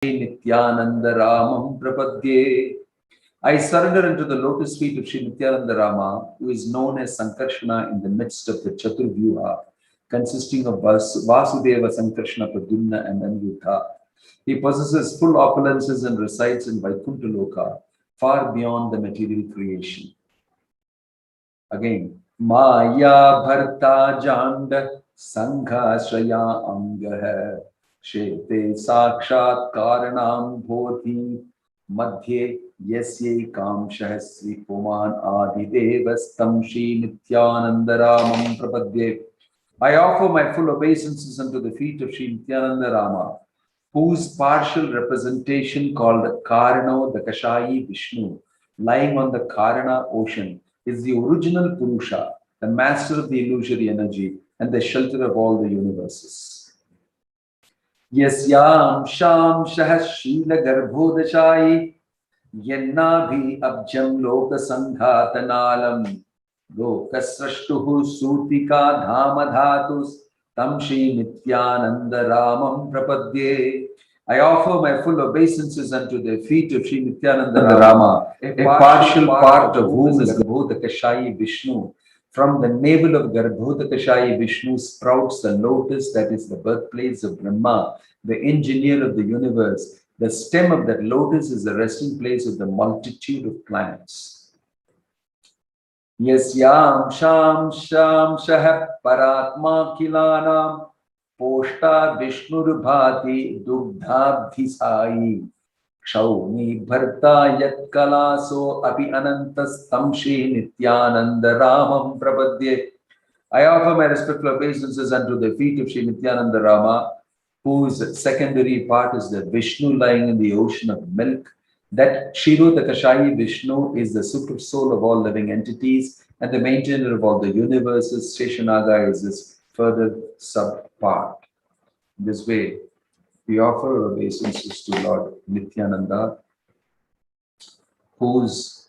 Nityananda Ramam Prapadye. I surrender into the lotus feet of Sri Nityananda Rama, who is known as Sankarshana in the midst of the Chaturvyuha, consisting of Vasudeva, Sankarshana, Pradyumna, and Aniruddha. He possesses full opulences and resides in Vaikuntha Loka, far beyond the material creation. Again, Maya Bharta Janda Sangha Shraya Angah Shete Sakshat Karanam Bhoti Madhye Yasye Kam Shahasri Puman Adidevastam Shri Nityananda Ramam Prapadye. I offer my full obeisances unto the feet of Sri Nityananda Rama, whose partial representation called Karano, the Kashayi Vishnu, lying on the Karana ocean, is the original Purusha, the master of the illusory energy and the shelter of all the universes. Yasyam Sham Shahashila Garbhodashayi Yennabhi Abjam Loka Sanghatanalam Lokasrashtuhu Sutika Dhamadhatus Tam Shri Nityananda Ramam Prapadye. I offer my full obeisances unto the feet of Sri Nityananda Rama, a partial part of whom is Garbhodakashayi Vishnu. From the navel of Garbhodakashayi Vishnu sprouts the lotus that is the birthplace of Brahma, the engineer of the universe. The stem of that lotus is the resting place of the multitude of planets. Yasyam Sham Sham Shah Paratma Kilanam Poshta Vishnur Bhati Dugdhabdhisai Kshauni Bharta Yat Kalaso Api Anantas Tamshi Nityananda Ramam Prapadye. I offer my respectful obeisances unto the feet of Sri Nityananda Rama, whose secondary part is the Vishnu lying in the ocean of milk. That Kshirodakashayi Vishnu is the super soul of all living entities and the maintainer of all the universes. Sheshanaga is his further sub-part. In this way, we offer obeisances to Lord Nityananda, whose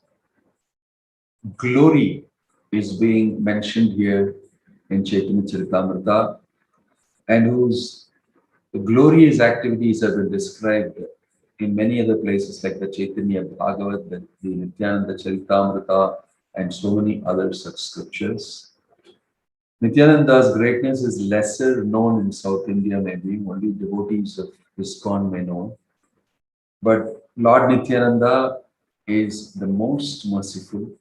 glory is being mentioned here in Chaitanya Charitamrita, and whose glorious activities have been described in many other places like the Chaitanya Bhagavat, the Nityananda Charitamrita, and so many other such scriptures. Nityananda's greatness is lesser known in South India, maybe only devotees of ISKCON may know. But Lord Nityananda is the most merciful.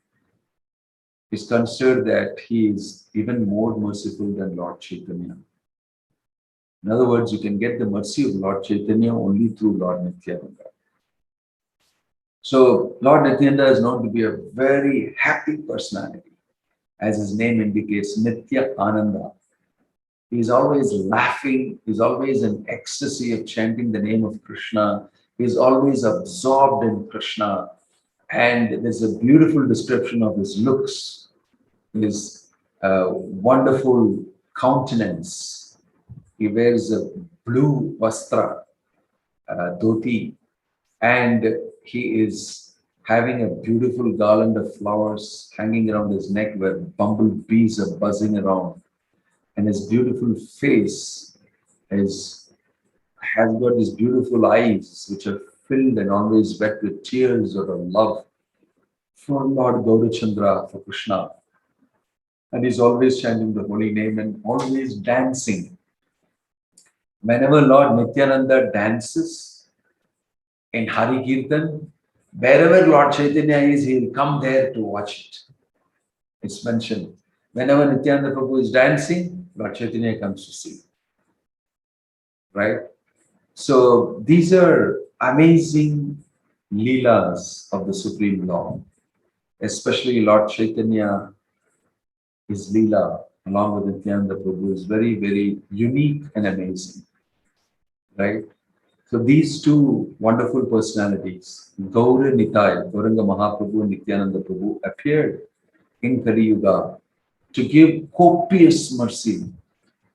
It's considered that he is even more merciful than Lord Chaitanya. In other words, you can get the mercy of Lord Chaitanya only through Lord Nityananda. So, Lord Nityananda is known to be a very happy personality. As his name indicates, Nitya Ananda. He is always laughing, he's always in ecstasy of chanting the name of Krishna. He's always absorbed in Krishna. And there's a beautiful description of his looks, his wonderful countenance. He wears a blue vastra, dhoti, and he is having a beautiful garland of flowers hanging around his neck where bumblebees are buzzing around. And his beautiful face has got these beautiful eyes which are filled and always wet with tears of love for Lord Gaurachandra, for Krishna. And he's always chanting the holy name and always dancing. Whenever Lord Nityananda dances in Hari Kirtan, wherever Lord Chaitanya is, he'll come there to watch it. It's mentioned. Whenever Nityananda Prabhu is dancing, Lord Chaitanya comes to see. Right? So these are amazing leelas of the Supreme Lord. Especially Lord Chaitanya, his leela, along with Nityananda Prabhu, is very, very unique and amazing. Right? So these two wonderful personalities, Gaura Nitai, Gauranga Mahaprabhu and Nityananda Prabhu, appeared in Kali Yuga to give copious mercy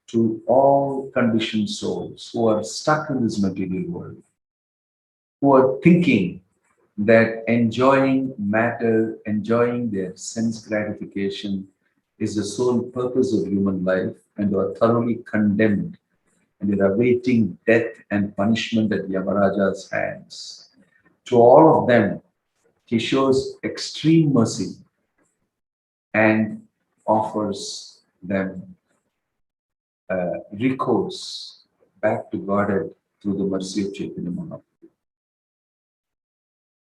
to all conditioned souls who are stuck in this material world, who are thinking that enjoying matter, enjoying their sense gratification is the sole purpose of human life, and who are thoroughly condemned and they're awaiting death and punishment at Yamaraja's hands. To all of them, he shows extreme mercy and offers them recourse back to Godhead through the mercy of Chaitanya Mahaprabhu.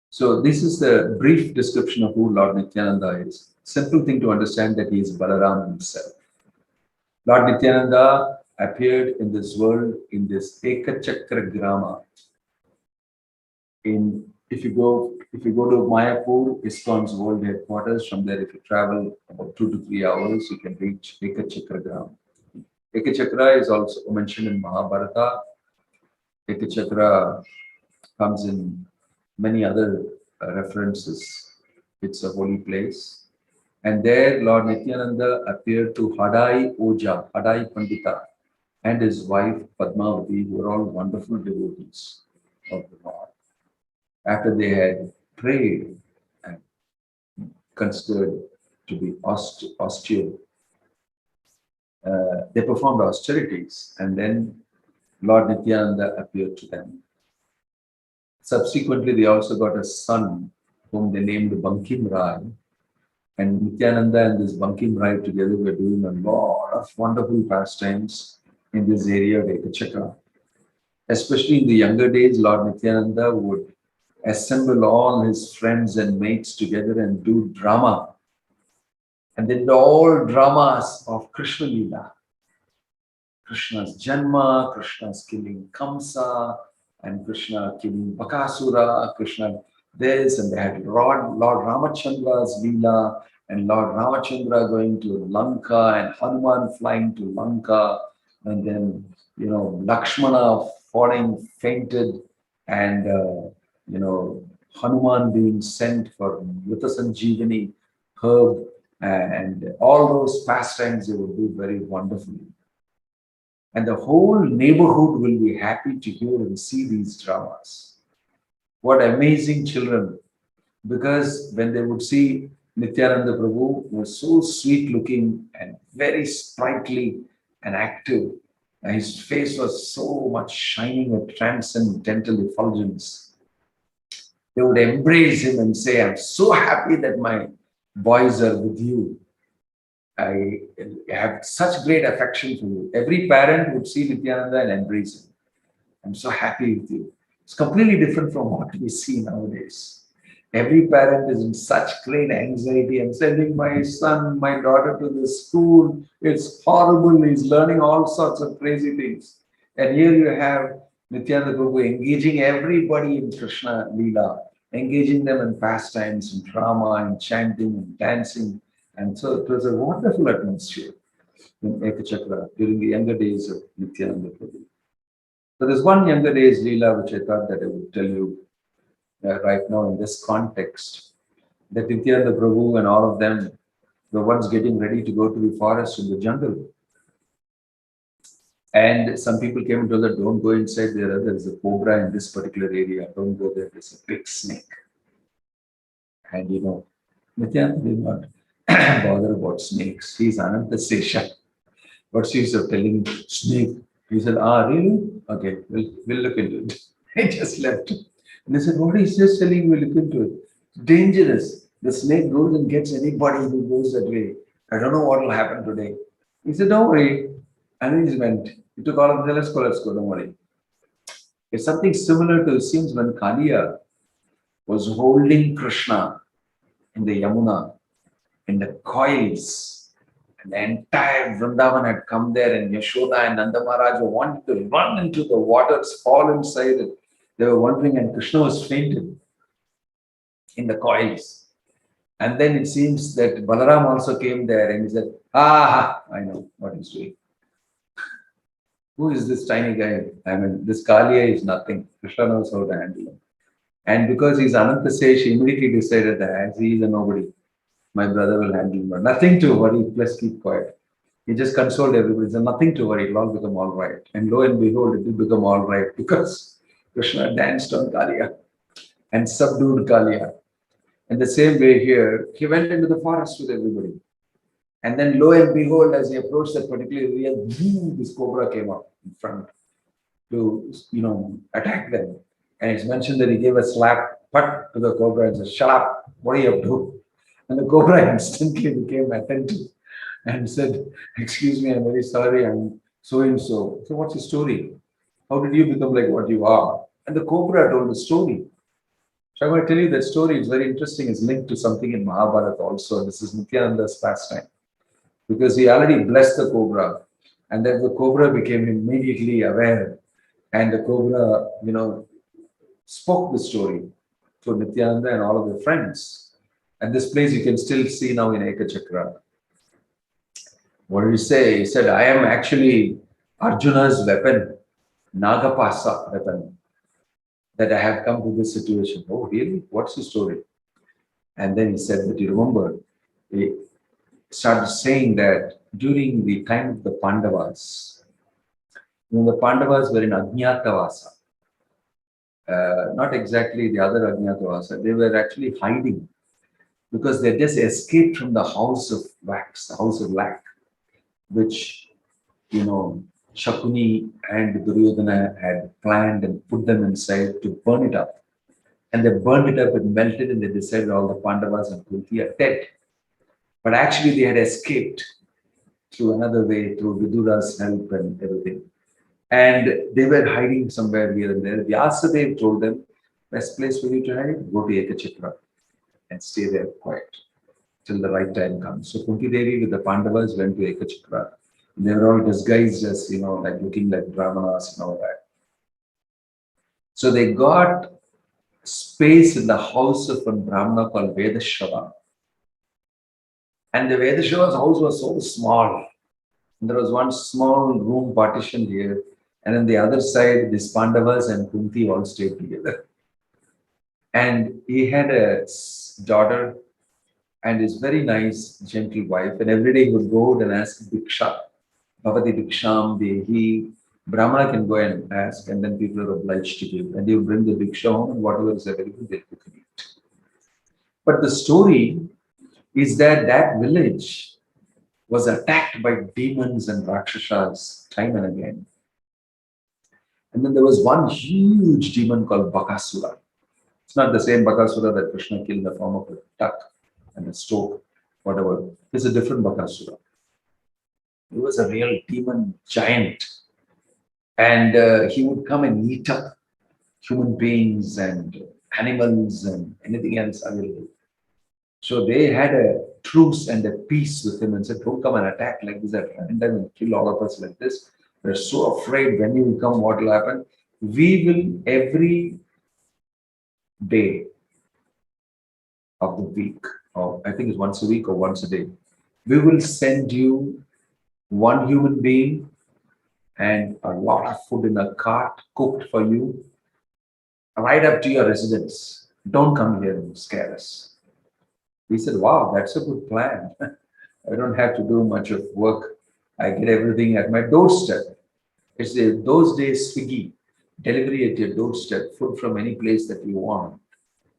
So this is the brief description of who Lord Nityananda is. Simple thing to understand that he is Balaram himself. Lord Nityananda appeared in this world in this Ekachakra Grama. If you go to Mayapur, ISKCON's world headquarters, from there if you travel about 2 to 3 hours, you can reach Ekachakra Grama. Ekachakra is also mentioned in Mahabharata. Ekachakra comes in many other references. It's a holy place. And there Lord Nityananda appeared to Hadai Oja, Hadai Pandita, and his wife Padmavati, who were all wonderful devotees of the Lord. After they had prayed and considered to be austere, they performed austerities, and then Lord Nityananda appeared to them. Subsequently, they also got a son whom they named Bankim Rai. And Nityananda and this Bankim Rai together were doing a lot of wonderful pastimes in this area of Ekachakra. Especially in the younger days, Lord Nityananda would assemble all his friends and mates together and do drama. And they did all dramas of Krishna Leela. Krishna's Janma, Krishna's killing Kamsa, and Krishna killing Bakasura, Krishna this, and they had Lord Ramachandra's Leela, and Lord Ramachandra going to Lanka, and Hanuman flying to Lanka, and then, Lakshmana falling fainted, and, Hanuman being sent for Vritasanjeevani herb, and all those pastimes they would do very wonderfully. And the whole neighborhood will be happy to hear and see these dramas. What amazing children. Because when they would see Nityananda Prabhu, who was so sweet looking and very sprightly and active, and his face was so much shining with transcendental effulgence. They would embrace him and say, I'm so happy that my boys are with you. I have such great affection for you. Every parent would see Nityananda and embrace him. I'm so happy with you. It's completely different from what we see nowadays. Every parent is in such great anxiety. I'm sending my son, my daughter to this school. It's horrible. He's learning all sorts of crazy things. And here you have Nityananda Prabhu engaging everybody in Krishna Leela, engaging them in pastimes, in drama, in chanting, and dancing. And so it was a wonderful atmosphere in Ekachakra during the younger days of Nityananda Prabhu. So there's one younger days Leela which I thought that I would tell you right now in this context, that Nityananda Prabhu and all of them were once getting ready to go to the forest in the jungle. And some people came and told that don't go inside there. There's a cobra in this particular area. Don't go there. There's a big snake. And Nityananda did not bother about snakes. He's Ananta Sesha. What's the use of telling him snake? He said, really? Okay, we'll look into it. He just left. And they said, what is just telling you? We'll look into it. It's dangerous. The snake goes and gets anybody who goes that way. I don't know what will happen today. He said, don't worry. And he just went. He took all of them. Let's go, don't worry. It's something similar to, it seems, when Kaliya was holding Krishna in the Yamuna, in the coils, and the entire Vrindavan had come there, and Yashoda and Nanda Maharaj wanted to run into the waters, fall inside it. They were wondering, and Krishna was fainted in the coils. And then it seems that Balaram also came there and he said, I know what he's doing. Who is this tiny guy? I mean, this Kaliya is nothing. Krishna knows how to handle him. And because he's Ananta Sesh, he immediately decided that as he is a nobody, my brother will handle him. Nothing to worry, let's keep quiet. He just consoled everybody. He said, nothing to worry, it'll all become all right. And lo and behold, it will become all right because Krishna danced on Kaliya and subdued Kaliya. And the same way here, he went into the forest with everybody. And then lo and behold, as he approached that particular area, boom, this cobra came up in front to, attack them. And it's mentioned that he gave a slap put to the cobra and said, "Shut up, what are you up to?" And the cobra instantly became attentive and said, "Excuse me, I'm very sorry, I'm so and so." So, what's the story? How did you become like what you are? And the cobra told the story. So, I'm going to tell you that story. It's very interesting. It's linked to something in Mahabharata also. This is Nityananda's pastime because he already blessed the cobra, and then the cobra became immediately aware, and the cobra, spoke the story to Nityananda and all of their friends. And this place you can still see now in Ekachakra. What did he say? He said, "I am actually Arjuna's weapon, Nagapasa weapon, that I have come to this situation." "Oh, really? What's the story?" And then he said that he remembered, he started saying that during the time of the Pandavas, the Pandavas were in Ajnatavasa. Not exactly the other Ajnatavasa, they were actually hiding because they just escaped from the house of wax, the house of lac, which, you know, Shakuni and Duryodhana had planned and put them inside to burn it up. And they burned it up and melted, and they decided all the Pandavas and Kunti are dead. But actually, they had escaped through another way, through Vidura's help and everything. And they were hiding somewhere here and there. Vyasadeva told them, "Best place for you to hide, go to Ekachakra and stay there quiet till the right time comes." So Kunti Devi with the Pandavas went to Ekachakra. They were all disguised as, like looking like Brahmanas and all that. So they got space in the house of a Brahmana called Vedashava. And the Vedashava's house was so small. There was one small room partitioned here. And on the other side, these Pandavas and Kunti all stayed together. And he had a daughter and his very nice, gentle wife. And every day he would go out and ask Diksha. Bhavati Diksham Dehi. Brahmana can go and ask, and then people are obliged to give. And he will bring the Diksha home, and whatever is available, they cook and eat. But the story is that that village was attacked by demons and Rakshasas time and again. And then there was one huge demon called Bakasura. It's not the same Bakasura that Krishna killed in the form of a duck and a stork, whatever. It's a different Bakasura. He was a real demon giant. And he would come and eat up human beings and animals and anything else available. So they had a truce and a peace with him and said, "Don't come and attack like this at random and kill all of us like this. We're so afraid when you come, what will happen? We will every day of the week, or I think it's once a week or once a day, we will send you one human being and a lot of food in a cart cooked for you right up to your residence. Don't come here and scare us." He said, "Wow, that's a good plan. I don't have to do much of work. I get everything at my doorstep." It's those days Swiggy, delivery at your doorstep, food from any place that you want.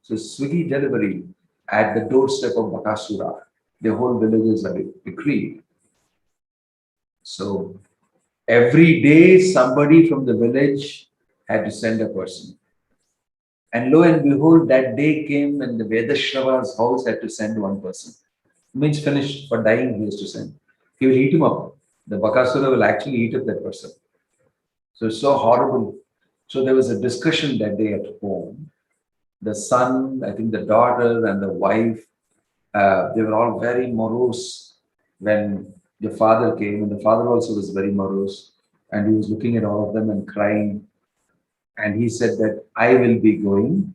So Swiggy delivery at the doorstep of Bakasura, the whole villages are decreed. So every day somebody from the village had to send a person. And lo and behold, that day came when the Vedashrava's house had to send one person. Means finished for dying, he has to send. He will eat him up. The Bakasura will actually eat up that person. So it's so horrible. So there was a discussion that day at home. The son, I think the daughter and the wife, they were all very morose when the father came. And the father also was very morose. And he was looking at all of them and crying. And he said that, "I will be going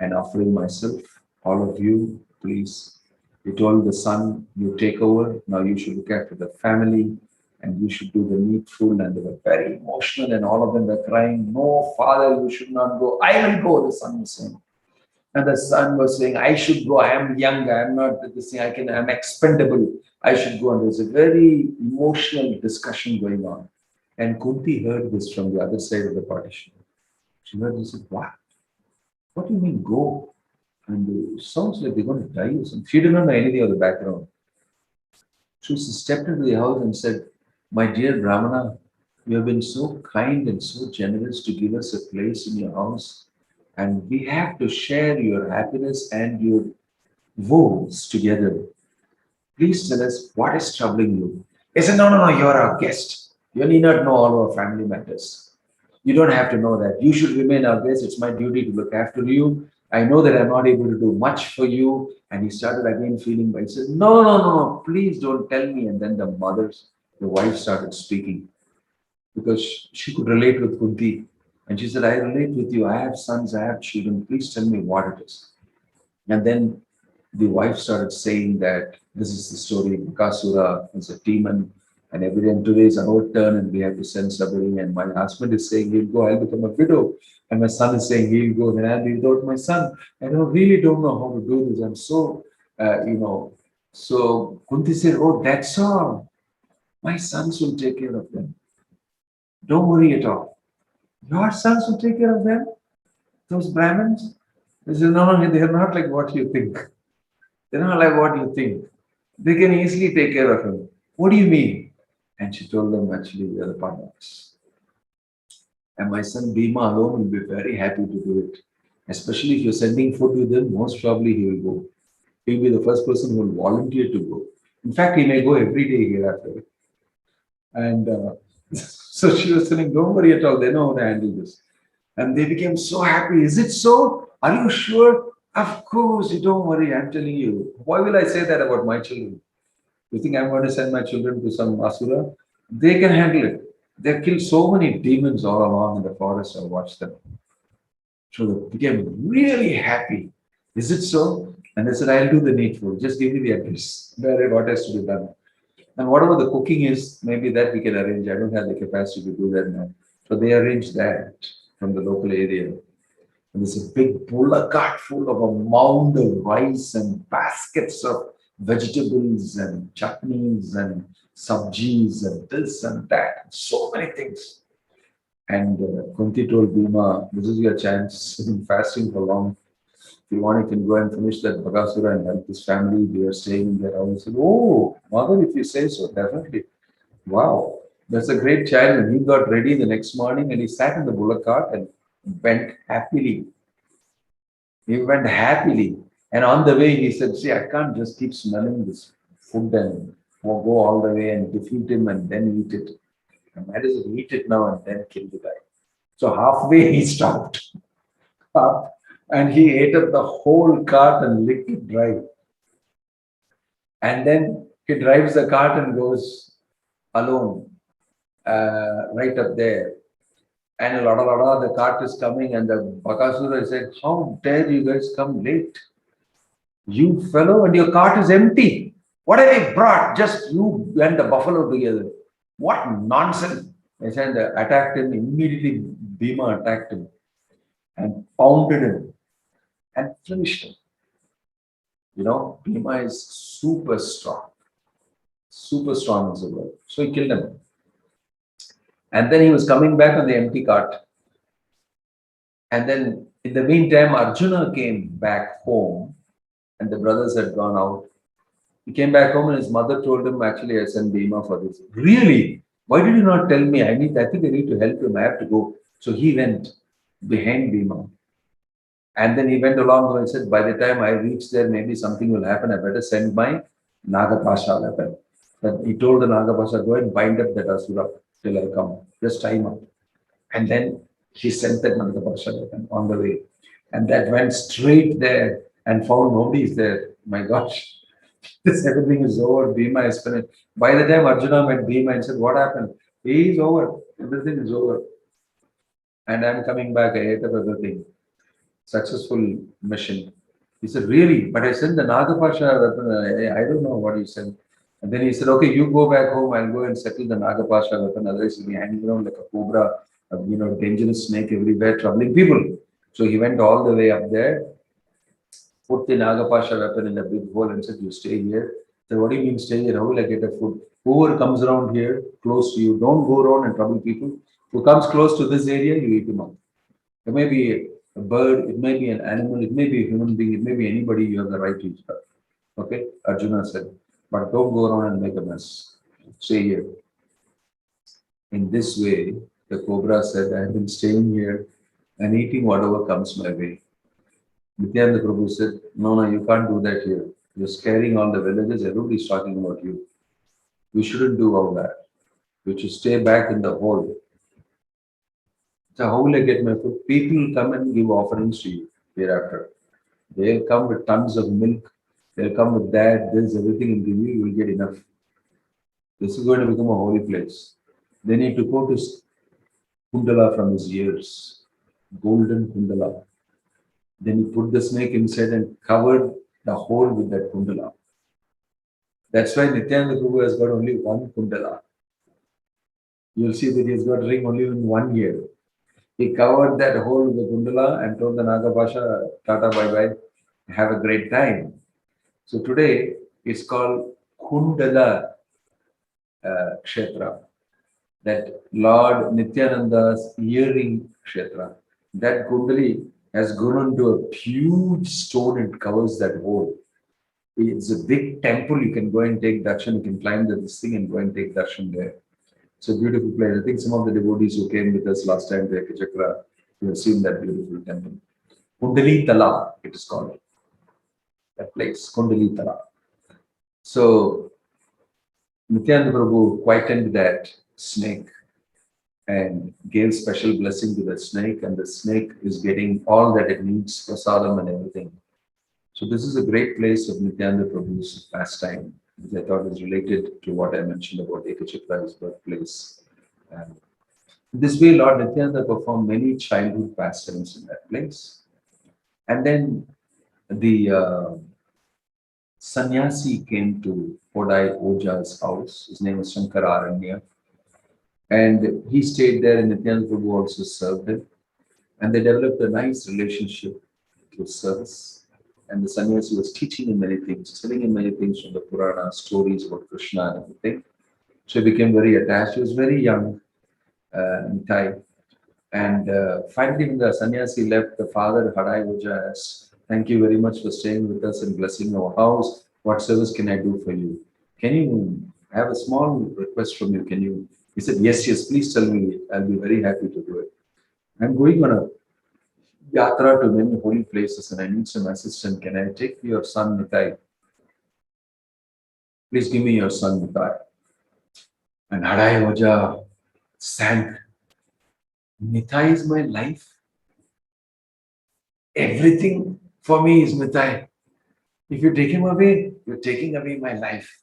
and offering myself, all of you, please." He told the son, "You take over. Now you should look after the family and you should do the needful." And they were very emotional and all of them were crying, "No, father, you should not go." "I will go," the son was saying. And the son was saying, "I should go. I am young. I am not this thing. I'm expendable. I should go." And there's a very emotional discussion going on. And Kunti heard this from the other side of the partition. She heard this and said, "What? What do you mean go?" And it sounds like they're going to die or something. She did not know anything of the background. She stepped into the house and said, "My dear Brahmana, you have been so kind and so generous to give us a place in your house, and we have to share your happiness and your woes together. Please tell us what is troubling you." He said, "No, no, no, you're our guest. You need not know all our family matters. You don't have to know that. You should remain our guest. It's my duty to look after you. I know that I'm not able to do much for you." And he started again feeling bad. He said, "No, no, no, no, please don't tell me." And then the wife started speaking because she could relate with Kunti. And she said, "I relate with you. I have sons, I have children. Please tell me what it is." And then the wife started saying that this is the story. Bakasura is a demon, and every day today is our turn, and we have to send somebody. And my husband is saying he'll go, I'll become a widow. And my son is saying he'll go, then I'll be without my son. I really don't know how to do this. I'm so, you know. So Kunti said, "Oh, that's all. My sons will take care of them. Don't worry at all." "Your sons will take care of them? Those Brahmins?" He said, "No, no, they're not like what you think. They're not like what you think. They can easily take care of him." "What do you mean?" And she told them, "Actually, we are the partners. And my son Bhima alone will be very happy to do it. Especially if you're sending food with him, most probably he will go. He'll be the first person who will volunteer to go. In fact, he may go every day hereafter." And so she was telling, "Don't worry at all. They know how to handle this." And they became so happy. "Is it so? Are you sure?" "Of course, you don't worry. I'm telling you. Why will I say that about my children? You think I'm going to send my children to some Asura? They can handle it. They've killed so many demons all along in the forest. I watched them." So they became really happy. "Is it so?" And they said, "I'll do the needful. Just give me the address where what has to be done. And whatever the cooking is, maybe that we can arrange. I don't have the capacity to do that now." So they arranged that from the local area. And there's a big pulla cart full of a mound of rice and baskets of vegetables and chutneys and sabjis and this and that. So many things. And Kunti told Bhima, "This is your chance. You've been fasting for long. If you want, you can go and finish that Bhagasura and help this family. We are staying in their house." He said, "Oh, mother, if you say so, definitely." Wow, that's a great child. And he got ready the next morning and he sat in the bullock cart and went happily. He went happily. And on the way, he said, "See, I can't just keep smelling this food and go all the way and defeat him and then eat it. I might as well eat it now and then kill the guy." So halfway, he stopped up and he ate up the whole cart and licked it dry. And then he drives the cart and goes alone right up there. And the cart is coming, and the Bakasura said, "How dare you guys come late? You fellow, and your cart is empty. What have you brought? Just you and the buffalo together. What nonsense!" They said, attacked him. Immediately, Bhima attacked him and pounded him and finished him. Bhima is super strong as a world. So he killed him. And then he was coming back on the empty cart. And then in the meantime, Arjuna came back home and the brothers had gone out. He came back home and his mother told him, "Actually, I sent Bhima for this." "Really? Why did you not tell me? I think I need to help him. I have to go." So he went behind Bhima. And then he went along and said, "By the time I reach there, maybe something will happen. I better send my Nagapasha weapon." But he told the Nagapasha, "Go and bind up that Asura till I come. Just tie him up." And then he sent that Nagapasha weapon on the way. And that went straight there and found nobody's there. My gosh, this everything is over. Bhima is finished. By the time Arjuna met Bhima and said, "What happened?" "He's over. Everything is over. And I'm coming back. I ate up everything. Successful mission." He said, "Really? But I sent the Nagapasha weapon. I don't know what you said." And then he said, "Okay, you go back home. I'll go and settle the Nagapasha weapon. Otherwise, you'll be hanging around like a cobra, dangerous snake everywhere, troubling people." So he went all the way up there, put the Nagapasha weapon in a big hole and said, "You stay here." Then "What do you mean stay here? How will I get a food? Whoever comes around here, close to you, don't go around and trouble people. Who comes close to this area, you eat him up. It may be a bird, it may be an animal, it may be a human being, it may be anybody, you have the right to eat her." Okay, Arjuna said. But don't go around and make a mess. Stay here. In this way, the cobra said, I have been staying here and eating whatever comes my way. Nityananda Prabhu said, no, no, you can't do that here. You're scaring all the villagers. Everybody's talking about you. We shouldn't do all that. We should stay back in the hole. So how will I get my food? People will come and give offerings to you hereafter. They'll come with tons of milk. They'll come with that, this, everything and give you. You will get enough. This is going to become a holy place. They need to go to kundala from his ears, golden kundala. Then he put the snake inside and covered the hole with that kundala. That's why Nityananda Prabhu has got only one kundala. You'll see that he's got ring only in 1 year. He covered that hole with the kundala and told the Nagabhasha, Tata bye bye, have a great time. So today it's called Kundala Kshetra, that Lord Nityananda's earring Kshetra. That Kundali has grown into a huge stone and covers that hole. It's a big temple. You can go and take darshan. You can climb this thing and go and take darshan there. It's a beautiful place. I think some of the devotees who came with us last time to Ekachakra, you have seen that beautiful temple. Kundali Tala, it is called. That place, Kundali Tala. So Nityananda Prabhu quietened that snake and gave special blessing to the snake, and the snake is getting all that it needs, prasadam and everything. So this is a great place of Nityananda Prabhu's pastime, which I thought is related to what I mentioned about Ekachakra's birthplace. And this way, Lord Nityananda performed many childhood pastimes in that place. And then the sannyasi came to Kodai Oja's house. His name was Shankararanya. And he stayed there, and Nityananda Prabhu also served him. And they developed a nice relationship through service. And the sannyasi was teaching him many things, telling him many things from the Purana, stories about Krishna and everything. So he became very attached. He was very young, Nitai. And finally, when the sannyasi left, the father, Hadai Oja, asked, thank you very much for staying with us and blessing our house. What service can I do for you? Can you have a small request from you? Can you? He said, yes, yes, please tell me. I'll be very happy to do it. I'm going on a yatra to many holy places and I need some assistance. Can I take your son, Nitai? Please give me your son, Nitai. And Hadai Oja sank. Nitai is my life. Everything for me is Nitai. If you take him away, you're taking away my life.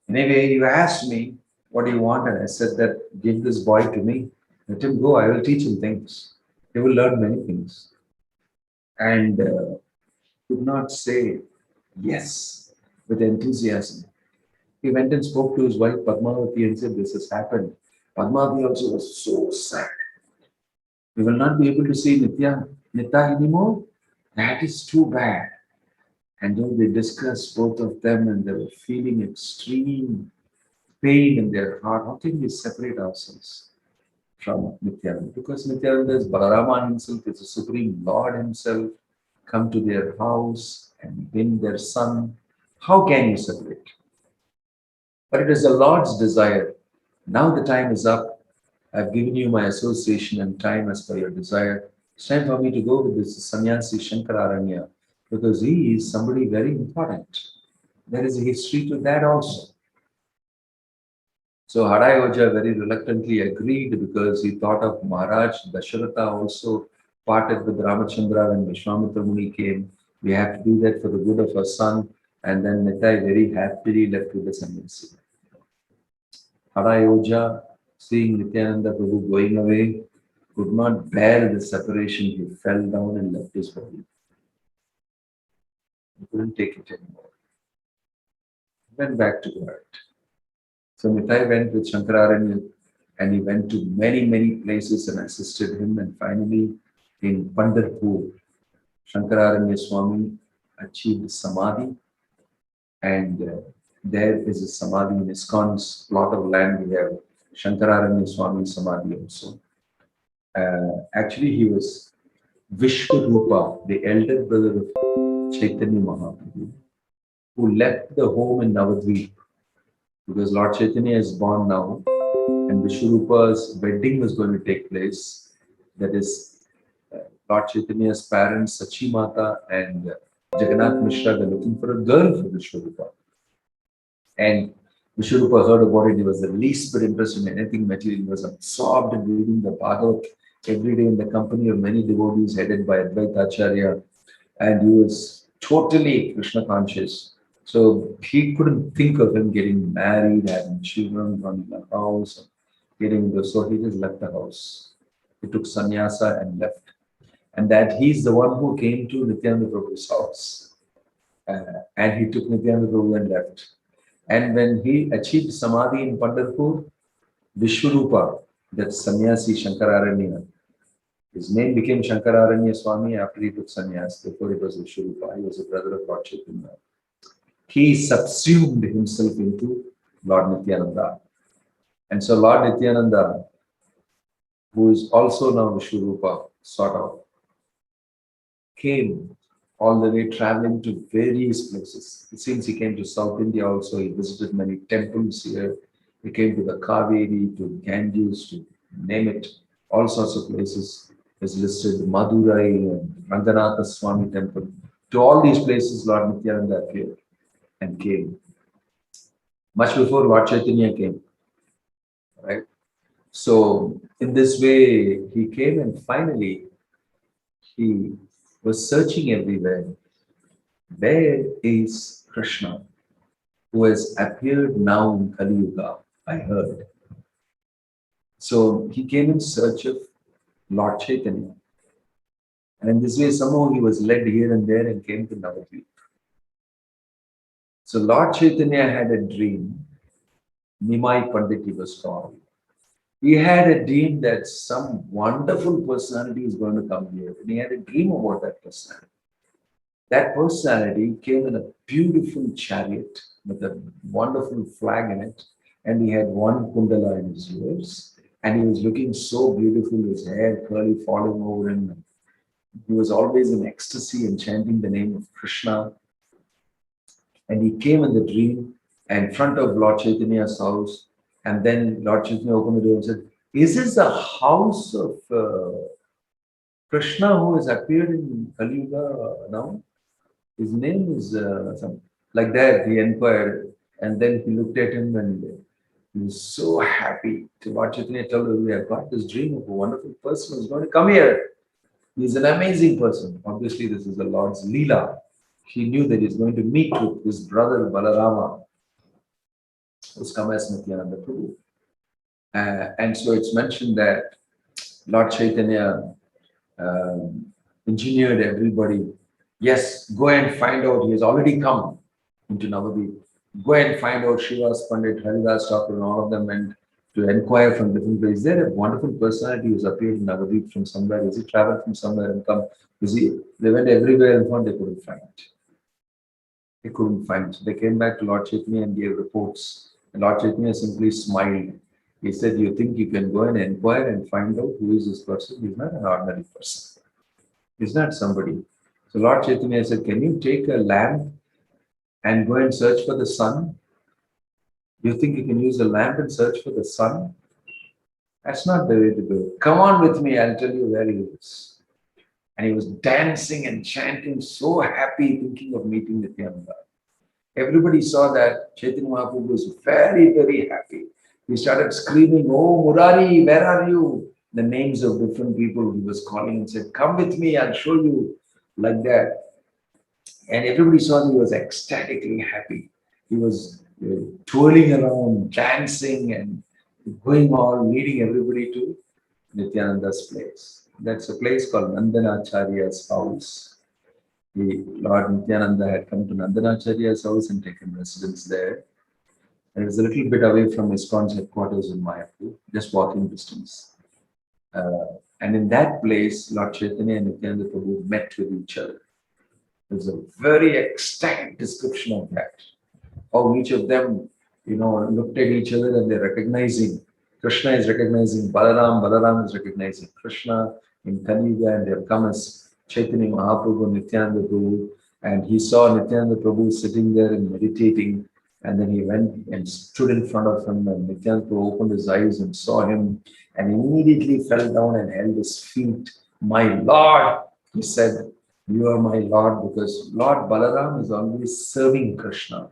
Anyway, you asked me, what do you want? And I said that give this boy to me. Let him go. I will teach him things. He will learn many things. And could not say yes with enthusiasm. He went and spoke to his wife Padmavati and said, this has happened. Padmavati also was so sad. We will not be able to see Nitya anymore. That is too bad. And then they discussed both of them and they were feeling extreme pain in their heart. How can we separate ourselves from Nityananda? Because Nityananda is Balarama himself, is the Supreme Lord himself, come to their house and win their son. How can you separate? But it is the Lord's desire. Now the time is up. I've given you my association and time as per your desire. It's time for me to go with this sannyasi Shankararanya because he is somebody very important. There is a history to that also. So Hadai Oja very reluctantly agreed because he thought of Maharaj Dasharatha also parted with Ramachandra when Vishwamitra Muni came. We have to do that for the good of our son. And then Nitai very happily left with the sannyasi. Hadai Oja, seeing Nityananda Prabhu going away, could not bear the separation. He fell down and left his body. He couldn't take it anymore. He went back to God. So Nitai went with Shankararanya and he went to many, many places and assisted him. And finally, in Pandharpur, Shankararanya Swami achieved Samadhi. And there is a Samadhi in ISKCON's plot of land. We have Shankararanya Swami Samadhi also. Actually, he was Vishwarupa, the elder brother of Chaitanya Mahaprabhu, who left the home in Navadvip because Lord Chaitanya is born now, and Vishwarupa's wedding was going to take place. That is, Lord Chaitanya's parents, Sachi Mata and Jagannath Mishra, were looking for a girl for Vishwarupa. And Vishwarupa heard about it. He was the least bit interested in anything material. He was absorbed in reading the Bhagavad every day in the company of many devotees headed by Advaita Acharya. And he was totally Krishna conscious. So he couldn't think of him getting married, having children, running a house, getting into. So he just left the house. He took sannyasa and left. And that he's the one who came to Nityananda Prabhu's house. And he took Nityananda Prabhu and left. And when he achieved Samadhi in Pandharpur, Vishwarupa, that sannyasi Shankararanya, his name became Shankararanya Swami after he took sannyas. Before it was Vishwarupa, he was a brother of Lord Chaitanya. He subsumed himself into Lord Nityananda. And so Lord Nityananda, who is also now Vishwarupa, sort of, came all the way traveling to various places. It seems he came to South India also. He visited many temples here. He came to the Kaveri, to Ganges, to name it, all sorts of places. Is listed Madurai and Ranganatha Swami temple. To all these places, Lord Nityananda appeared and came. Much before Lord Chaitanya came, right? So in this way, he came and finally he was searching everywhere. Where is Krishna, who has appeared now in Kali Yuga? I heard. So he came in search of Lord Chaitanya. And in this way, somehow he was led here and there and came to Navadvip. So Lord Chaitanya had a dream. Nimai Pandit he was called. He had a dream that some wonderful personality is going to come here. And he had a dream about that personality. That personality came in a beautiful chariot with a wonderful flag in it. And he had one kundala in his ears. And he was looking so beautiful, his hair curly falling over him. He was always in ecstasy and chanting the name of Krishna. And he came in the dream in front of Lord Chaitanya's house. And then Lord Chaitanya opened the door and said, "Is this the house of Krishna who has appeared in Kali Yuga now? His name is some like that." He inquired. And then he looked at him and he was so happy. To Lord Chaitanya told him, "We have got this dream of a wonderful person who's going to come here. He's an amazing person." Obviously, this is the Lord's Leela. He knew that he's going to meet with his brother Balarama, who's come as Nityananda Prabhu. And so it's mentioned that Lord Chaitanya engineered everybody. Yes, go and find out. He has already come into Navadvip. Go and find out Srivas Pandit, Haridas Thakur, and all of them went to inquire from different places. Is there a wonderful personality who's appeared in Navadvip from somewhere? Is he traveled from somewhere and come? They went everywhere and found they couldn't find it. They couldn't find it. They came back to Lord Chaitanya and gave reports. And Lord Chaitanya simply smiled. He said, "You think you can go and inquire and find out who is this person? He's not an ordinary person. He's not somebody." So Lord Chaitanya said, "Can you take a lamp and go and search for the sun? You think you can use a lamp and search for the sun? That's not the way to do it. Come on with me, I'll tell you where he is." And he was dancing and chanting, so happy, thinking of meeting Nityananda. Everybody saw that. Chaitanya Mahaprabhu was very, very happy. He started screaming, "Oh, Murari, where are you?" The names of different people he was calling and said, "Come with me, I'll show you." Like that. And everybody saw that he was ecstatically happy. He was twirling around, dancing and going on, leading everybody to Nityananda's place. That's a place called Nandanacharya's house. The Lord Nityananda had come to Nandanacharya's house and taken residence there. And it was a little bit away from ISKCON's headquarters in Mayapur, just walking distance. And in that place, Lord Chaitanya and Nityananda Prabhu met with each other. There's a very ecstatic description of that. How each of them, looked at each other and they're recognizing. Krishna is recognizing Balaram, Balaram is recognizing Krishna in Kali Yuga, and they have come as Chaitanya Mahaprabhu, Nityananda Prabhu, and he saw Nityananda Prabhu sitting there and meditating, And then he went and stood in front of him, and Nityananda opened his eyes and saw him and immediately fell down and held his feet. My Lord, he said, you are my Lord, because Lord Balaram is always serving Krishna.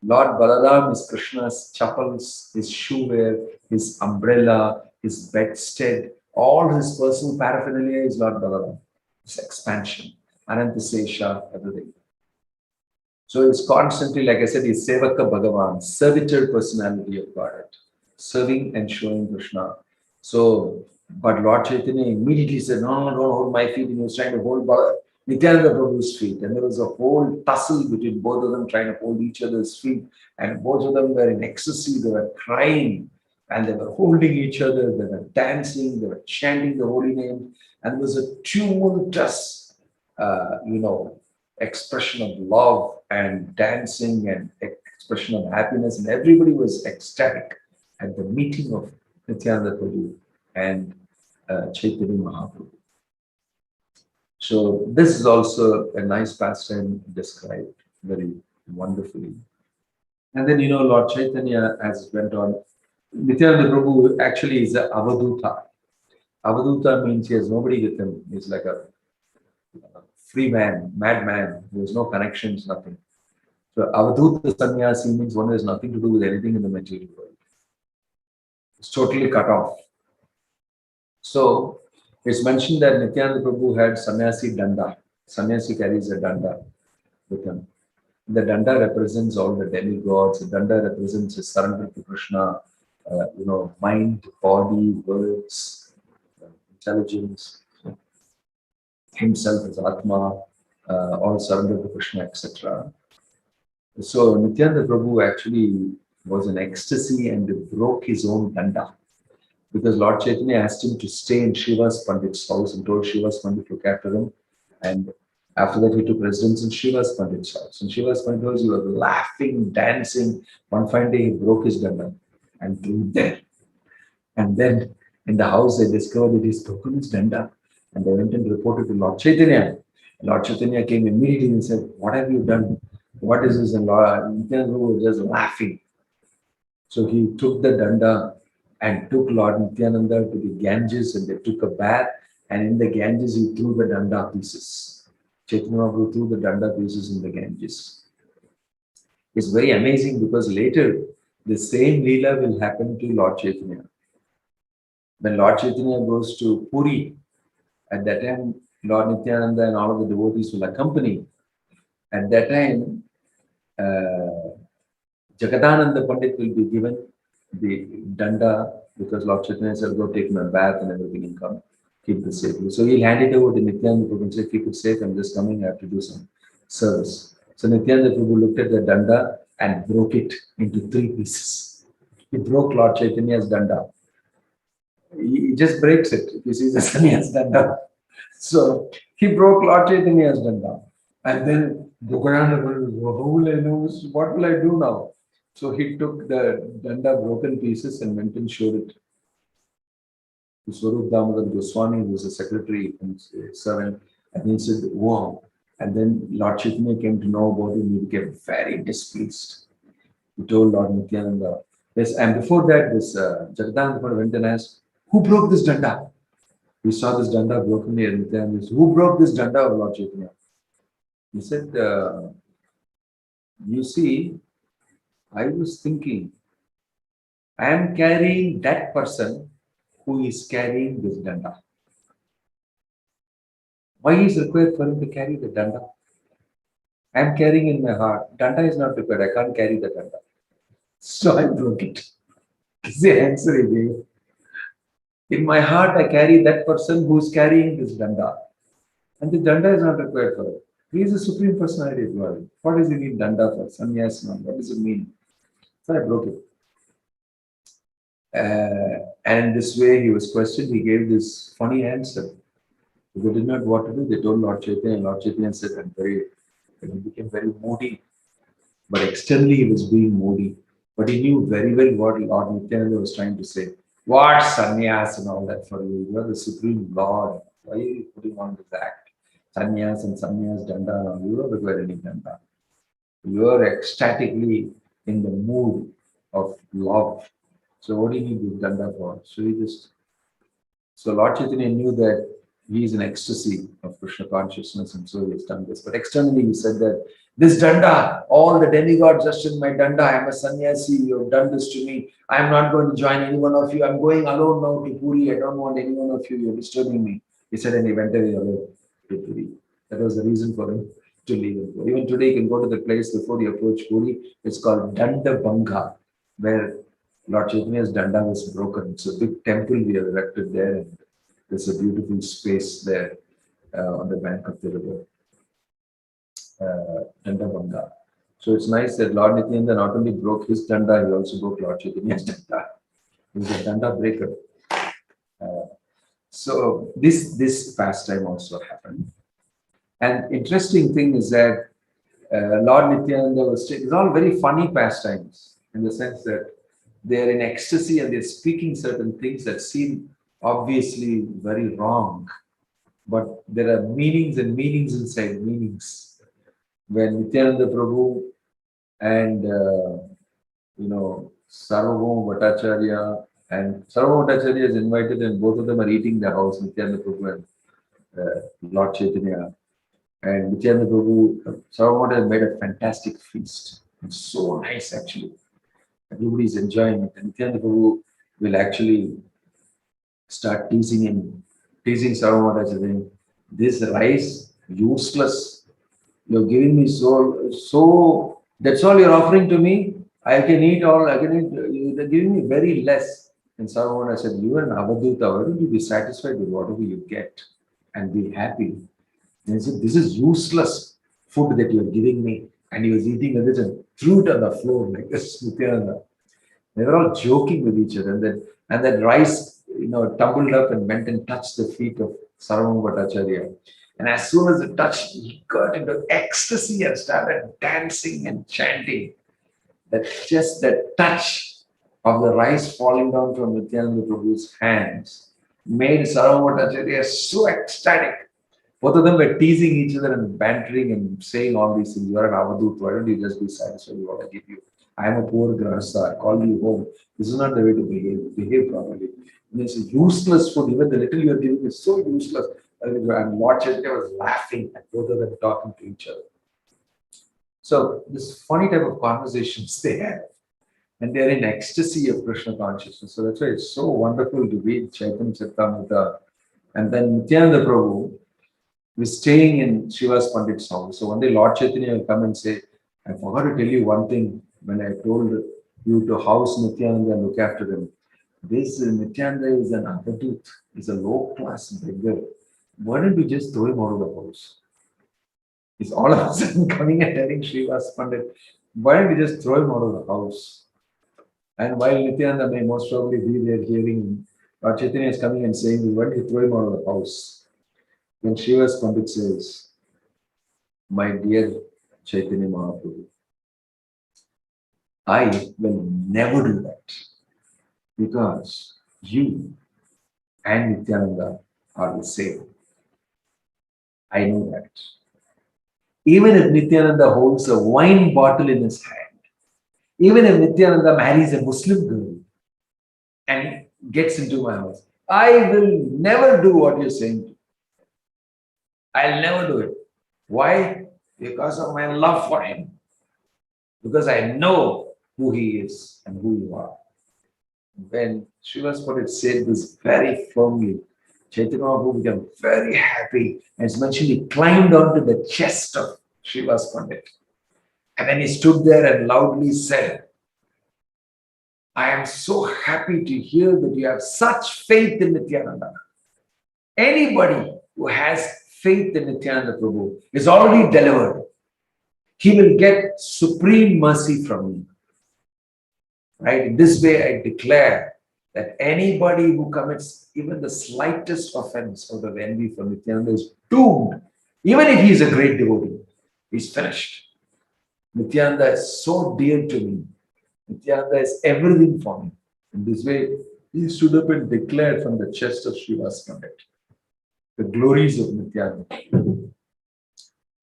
Lord Balaram is Krishna's chappals, his shoe wear, his umbrella, his bedstead, all his personal paraphernalia is Lord Balaram. His expansion, Anantasesha, everything. So it's constantly, like I said, he's Sevaka Bhagavan, servitor personality of Godhead, serving and showing Krishna. So, but Lord Chaitanya immediately said, no, no, don't hold my feet. And he was trying to hold Nityananda Prabhu's feet. And there was a whole tussle between both of them trying to hold each other's feet. And both of them were in ecstasy. They were crying and they were holding each other. They were dancing. They were chanting the holy name. And there was a tumultuous, expression of love and dancing and expression of happiness. And everybody was ecstatic at the meeting of Nityananda Prabhu and Chaitanya Mahaprabhu. So this is also a nice pastime described very wonderfully. And then, Lord Chaitanya, as it went on, Nityananda Prabhu actually is a Avaduta. Avaduta means he has nobody with him. He's like a free man, madman. There's no connections, nothing. So Avaduta Sannyasi means one has nothing to do with anything in the material world. It's totally cut off. So it's mentioned that Nityananda Prabhu had sannyasi danda. Sannyasi carries a danda with him. The danda represents all the demigods. The danda represents his surrender to Krishna, mind, body, words, intelligence, himself as Atma, all surrender to Krishna, etc. So Nityananda Prabhu actually was in ecstasy and broke his own danda. Because Lord Chaitanya asked him to stay in Shiva's Pandit's house and told Shiva's Pandit look after him. And after that, he took residence in Shiva's Pandit's house. In Shiva's Pandit's house, he was laughing, dancing. One fine day, he broke his danda and threw it there. And then in the house, they discovered that he's broken his danda. And they went and reported to Lord Chaitanya. Lord Chaitanya came immediately and said, what have you done? What is this? And Lord Nityananda was just laughing. So he took the danda and took Lord Nityananda to the Ganges, and they took a bath, and in the Ganges he threw the danda pieces. Chaitanya Mahaprabhu threw the danda pieces in the Ganges. It's very amazing because later the same Leela will happen to Lord Chaitanya. When Lord Chaitanya goes to Puri, at that time Lord Nityananda and all of the devotees will accompany. At that time, Jagadananda Pandit will be given the danda because Lord Chaitanya said, go take my bath and everything and come, keep this safely. So he'll hand it over to Nityananda Prabhu and say, keep it safe, I'm just coming, I have to do some service. So Nityananda Prabhu looked at the danda and broke it into 3 pieces. He broke Lord Chaitanya's danda. He just breaks it if he sees the sannyas danda. So he broke Lord Chaitanya's danda. And then Jagadananda Prabhu, what will I do now? So he took the danda broken pieces and went and showed it to Swarup Damodar Goswami, who was a secretary and servant. And he said, wow. And then Lord Chaitanya came to know about it and he became very displeased. He told Lord Nityananda, yes, and before that, this Jagadananda went and asked, who broke this danda? We saw this danda broken here. Nityananda said, who broke this danda of Lord Chaitanya? He said, you see, I was thinking, I am carrying that person who is carrying this danda. Why is required for him to carry the danda? I am carrying in my heart. Danda is not required. I can't carry the danda. So I broke it. It's the answer he gave. In my heart, I carry that person who is carrying this danda. And the danda is not required for him. He is the Supreme Personality of God. What does he need danda for? Sannyas, what does it mean? So I broke it. And this way he was questioned. He gave this funny answer. They did not know what to do. They told Lord Chaitanya, and Lord Chaitanya said, he became very moody. But externally he was being moody. But he knew very well what Lord Nityananda was trying to say. What sannyas and all that for you? You are the Supreme Lord. Why are you putting on this act? Sannyas and sannyas danda. You don't require any danda. You are ecstatically in the mood of love. So what do you need this danda for? So Lord Chaitanya knew that he is in ecstasy of Krishna consciousness, and so he has done this. But externally he said that this danda, all the demigods just in my danda, I am a sannyasi, you have done this to me. I am not going to join any one of you. I'm going alone now to Puri. I don't want any one of you. You're disturbing me. He said, and he went away alone to Puri. That was the reason for him to leave. Even today, you can go to the place before you approach Puri. It's called Danda Banga, where Lord Chaitanya's danda was broken. It's a big temple we have erected there. And there's a beautiful space there on the bank of the river, Danda Banga. So it's nice that Lord Nityananda not only broke his danda, he also broke Lord Chaitanya's danda. He's a danda breaker. So this pastime also happened. And interesting thing is that Lord Nityananda was, it's all very funny pastimes in the sense that they're in ecstasy and they're speaking certain things that seem obviously very wrong, but there are meanings and meanings inside meanings. When Nityananda Prabhu and Sarvabhauma Bhattacharya and Sarvabhauma Bhattacharya is invited, and both of them are eating the house, Nityananda Prabhu and Lord Chaitanya. And Nityananda Prabhu, Sarvabhauma has made a fantastic feast. It's so nice actually. Everybody's enjoying it. And Nityananda Prabhu will actually start teasing Sarvabhauma Bhattacharya. This rice, useless. You're giving me so, that's all you're offering to me? I can eat, you're giving me very less. And Sarvabhauma said, you are an Avadhuta, why don't you be satisfied with whatever you get and be happy? And he said, this is useless food that you're giving me. And he was eating this and threw it on the floor like this, Nityananda. They were all joking with each other. And that rice, tumbled up and went and touched the feet of Sarvabhauma Bhattacharya. And as soon as it touched, he got into ecstasy and started dancing and chanting. That touch of the rice falling down from Nityananda Prabhu's hands made Sarvabhauma Bhattacharya so ecstatic. Both of them were teasing each other and bantering and saying all these things. You are an Avadut, why don't you just be satisfied with what I give you? I am a poor grahastha, I called you home. This is not the way to behave properly. And it's a useless food, even the little you are giving is so useless. And Lord Chaitanya was laughing at both of them talking to each other. So this funny type of conversations they have. And they're in ecstasy of Krishna consciousness. So that's why it's so wonderful to read Chaitanya Charitamrita. And then Nityananda Prabhu was staying in Shiva's Pandit's house. So one day Lord Chaitanya will come and say, I forgot to tell you one thing when I told you to house Nityananda and look after him. This Nityananda is an Avadut, he's a low-class beggar. Why don't you just throw him out of the house? He's all of a sudden coming and telling Shiva's Pandit, why don't you just throw him out of the house? And while Nityananda may most probably be there hearing him, Lord Chaitanya is coming and saying, why don't you throw him out of the house? Then Shiva's Pandit says, my dear Chaitanya Mahaprabhu, I will never do that because you and Nityananda are the same. I know that. Even if Nityananda holds a wine bottle in his hand, even if Nityananda marries a Muslim girl and gets into my house, I will never do what you're saying. I'll never do it. Why? Because of my love for him. Because I know who he is and who you are. When Shiva's Pandit said this very firmly, Chaitanya Mahaprabhu became very happy. And it's mentioned he climbed onto the chest of Shiva's Pandit. And then he stood there and loudly said, I am so happy to hear that you have such faith in Nityananda. Anybody who has faith in Nityananda Prabhu is already delivered. He will get supreme mercy from me. Right? In this way, I declare that anybody who commits even the slightest offense out of envy for Nityananda is doomed. Even if he is a great devotee, he's finished. Nityananda is so dear to me. Nityananda is everything for me. In this way, he stood up and declared from the chest of Shiva's Pandit the glories of Nityananda.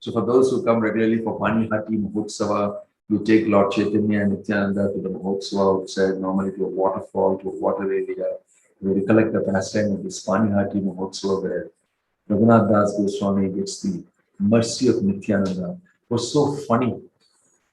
So for those who come regularly for Panihati Mahotsava, You take Lord Chaitanya and Nityananda to the Mahotsava outside, normally to a waterfall, to a water area. We recollect the pastime of this Panihati Mahotsava where Raghunath Das Goswami gets the mercy of Nityananda. It was so funny.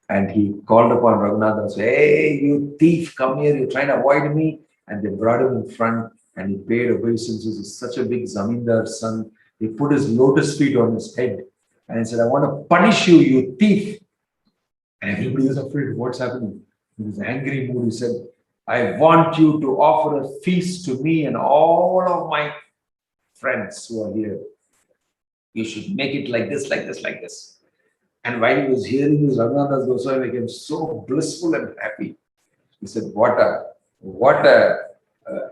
And he called upon Raghunath and said, "Hey, you thief, come here, you're trying to avoid me." And they brought him in front and he paid obeisances. He's such a big Zamindar's son. He put his lotus feet on his head and he said, "I want to punish you, you thief." And everybody was afraid, what's happening? In his angry mood, he said, "I want you to offer a feast to me and all of my friends who are here. You should make it like this, like this, like this." And while he was hearing this, Raghunath Goswami became so blissful and happy. He said, what a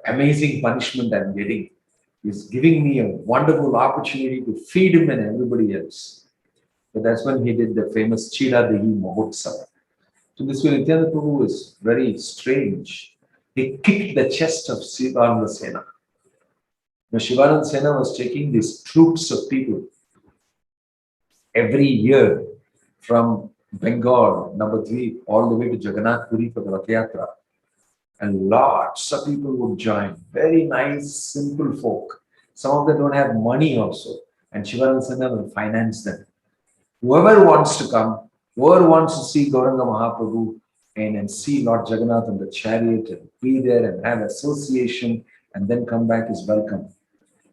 amazing punishment I'm getting. He's giving me a wonderful opportunity to feed him and everybody else." So that's when he did the famous Chira Dehi Mahotsava. So this way, Nityananda Prabhu is very strange. He kicked the chest of Shivananda Sena. Now, Shivananda Sena was taking these troops of people every year from Bengal, number 3, all the way to Jagannath Puri for the Rath Yatra. And lots of people would join. Very nice, simple folk. Some of them don't have money also. And Shivananda Sena will finance them. Whoever wants to come, whoever wants to see Gauranga Mahaprabhu and see Lord Jagannath in the chariot and be there and have association and then come back is welcome.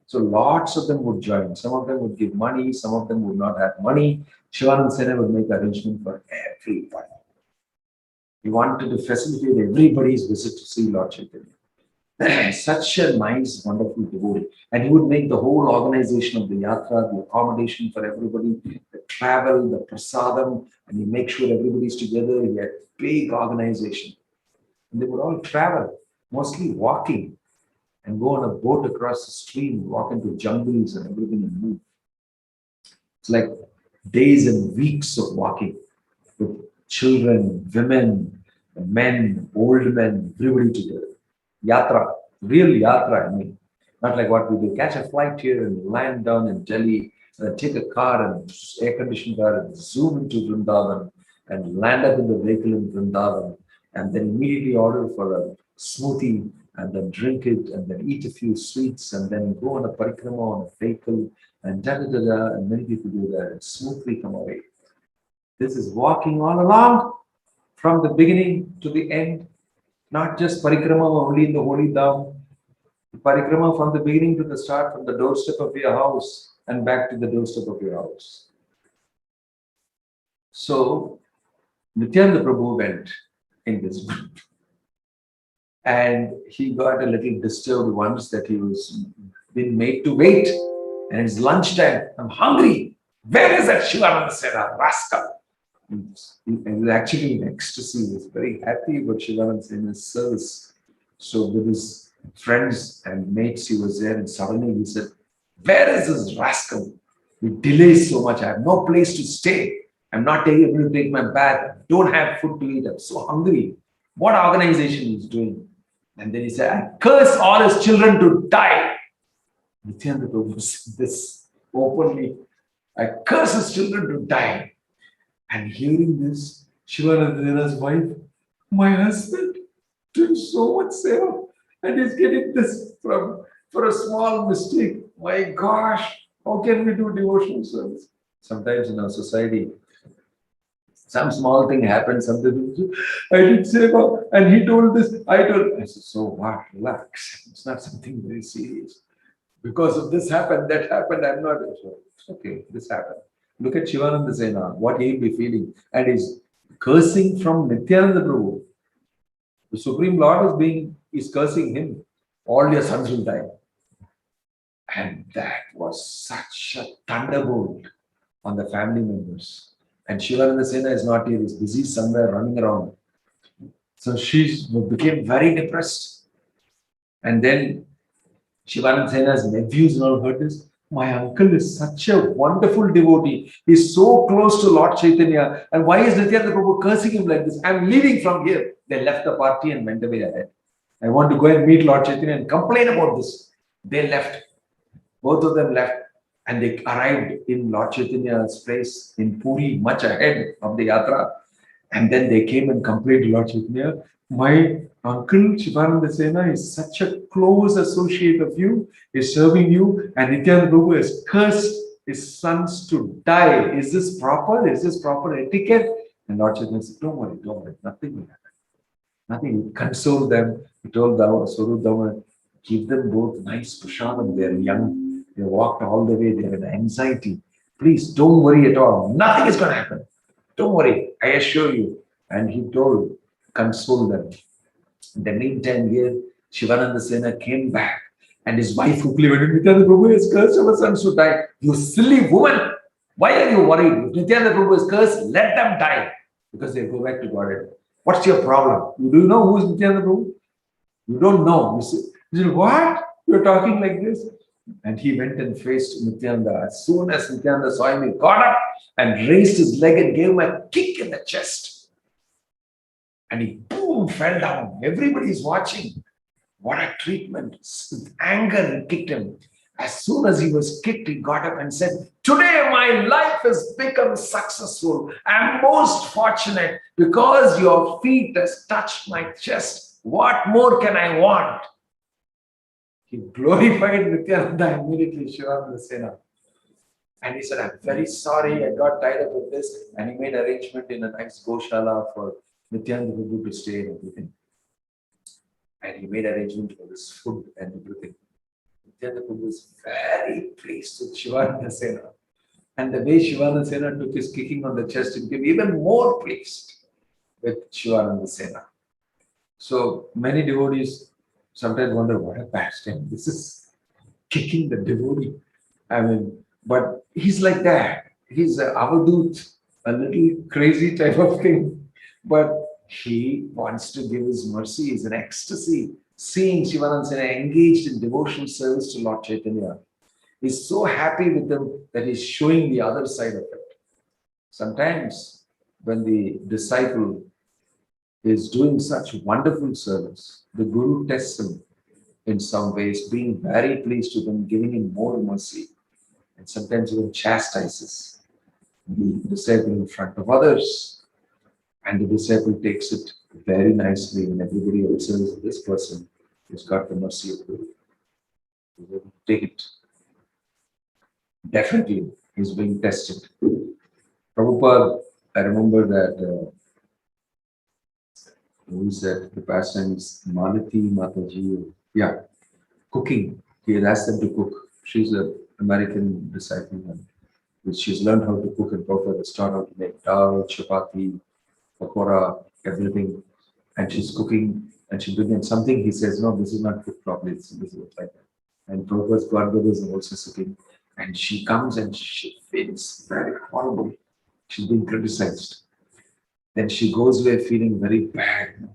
So lots of them would join. Some of them would give money, some of them would not have money. Shivananda Sena would make arrangement for everybody. He wanted to facilitate everybody's visit to see Lord Chaitanya. Such a nice, wonderful devotee. And he would make the whole organization of the yatra, the accommodation for everybody, the travel, the prasadam, and he make sure everybody's together. He had big organization. And they would all travel, mostly walking, and go on a boat across the stream, walk into jungles and everything and move. It's like days and weeks of walking with children, women, men, old men, everybody together. Yatra, real yatra, I mean. Not like what we do. Catch a flight here and land down in Delhi, and then take a car and air-conditioned car and zoom into Vrindavan and land up in the vehicle in Vrindavan and then immediately order for a smoothie and then drink it and then eat a few sweets and then go on a parikrama on a vehicle and da-da-da-da, and many people do that and smoothly come away. This is walking all along from the beginning to the end. Not just parikrama only in the holy dham. Parikrama from the beginning to the start, from the doorstep of your house and back to the doorstep of your house. So Nityananda Prabhu went in this group. And he got a little disturbed once that he was being made to wait. And it's lunchtime. I'm hungry. Where is that Shivananda Sena rascal? He was actually in ecstasy. He was very happy about Shivananda Sena's service. So with his friends and mates, he was there, and suddenly he said, "Where is this rascal? He delays so much. I have no place to stay. I'm not able to take my bath. I don't have food to eat. I'm so hungry. What organization is doing?" And then he said, "I curse all his children to die." Nityananda Prabhu said this openly. "I curse his children to die." And hearing this, Shivananda's wife, "My husband doing so much seva, and he's getting this from for a small mistake. My gosh, how can we do devotional service?" Sometimes in our society, some small thing happens, something, "I did seva, and he told this, I told." I said, "So what? Relax. It's not something very serious. Because of this happened, that happened, I'm not sure. It's okay, this happened." Look at Shivananda Sena, what he'll be feeling. And he's cursing from Nityananda Prabhu. The Supreme Lord is cursing him. All your sons will die. And that was such a thunderbolt on the family members. And Shivananda Sena is not here, he's busy somewhere running around. So she became very depressed. And then Shivananda Sena's nephews all heard this. "My uncle is such a wonderful devotee. He's so close to Lord Chaitanya. And why is Nityananda Prabhu cursing him like this? I'm leaving from here." They left the party and went away ahead. "I want to go and meet Lord Chaitanya and complain about this." They left. Both of them left. And they arrived in Lord Chaitanya's place in Puri, much ahead of the yatra. And then they came and complained to Lord Chaitanya, my uncle Shivananda Sena is such a close associate of you, is serving you, and Nityananda Prabhu has cursed his sons to die. Is this proper? Is this proper etiquette? And Lord Chaitanya said, don't worry, nothing will happen. Nothing. He consoled them. He told Swarup Dhamma, give them both nice prasadam. They're young. They walked all the way. They have anxiety. Please don't worry at all. Nothing is going to happen. Don't worry. I assure you. And he told, console them. In the meantime, here, Shivananda Sena came back. And his wife quickly went, Nityananda Prabhu has cursed our sons to die. You silly woman. Why are you worried? If Nityananda Prabhu is cursed, let them die. Because they'll go back to Godhead. What's your problem? You do know who is Nityananda Prabhu? You don't know. You say, what? You're talking like this? And he went and faced Nityananda. As soon as Nityananda saw him, he got up and raised his leg and gave him a kick in the chest. And he boom, fell down. Everybody's watching. What a treatment. With anger, he kicked him. As soon as he was kicked, he got up and said, today my life has become successful. I'm most fortunate because your feet has touched my chest. What more can I want? He glorified Nityananda immediately, Shivananda Sena. And he said, I'm very sorry, I got tied up with this. And he made arrangement in a nice Goshala for Nityananda Prabhu to stay and everything. And he made arrangement for his food and everything. Nityananda Prabhu was very pleased with Shivananda Sena. And the way Shivananda Sena took his kicking on the chest, it became even more pleased with Shivananda Sena. So many devotees sometimes wonder, what a pastime. This is kicking the devotee. I mean, but he's like that. He's a avadut, a little crazy type of thing. But he wants to give his mercy. He's an ecstasy. Seeing Shivananda Sena engaged in devotional service to Lord Chaitanya. He's so happy with them that he's showing the other side of it. Sometimes when the disciple is doing such wonderful service, the Guru tests him in some ways, being very pleased with him, giving him more mercy, and sometimes even chastises the disciple in front of others. And the disciple takes it very nicely, and everybody observes this person who's got the mercy of Guru. He's able to take it. Definitely, he's being tested. Prabhupada, I remember that who said the pastime is Malati Mataji. Yeah, cooking. He had asked them to cook. She's an American disciple, and she's learned how to cook, and Prabhupada has taught how to make dal, chapati, pakora, everything. And she's cooking, and she begins something. He says, no, this is not cooked properly. This is like that. And Prabhupada's godbrothers are also cooking. And she comes and she feels very horrible. She's being criticized. Then she goes away feeling very bad.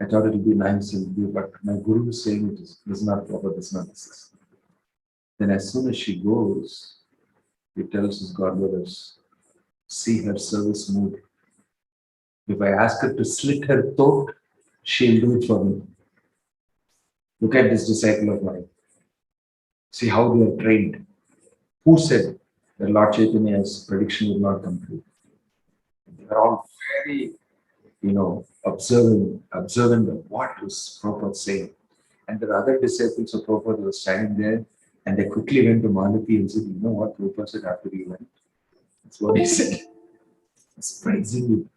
I thought it would be nice and do, but my guru is saying this is not proper, this is not this. Then as soon as she goes, he tells his godbrothers, see her service mood. If I ask her to slit her throat, she'll do it for me. Look at this disciple of mine. See how they are trained. Who said that Lord Chaitanya's prediction will not come true? They are all very, observant of what was Prabhupada saying. And there are other disciples of Prabhupada who were standing there, and they quickly went to Malati and said, you know what Prabhupada said after he went? That's what he said. It's praising you.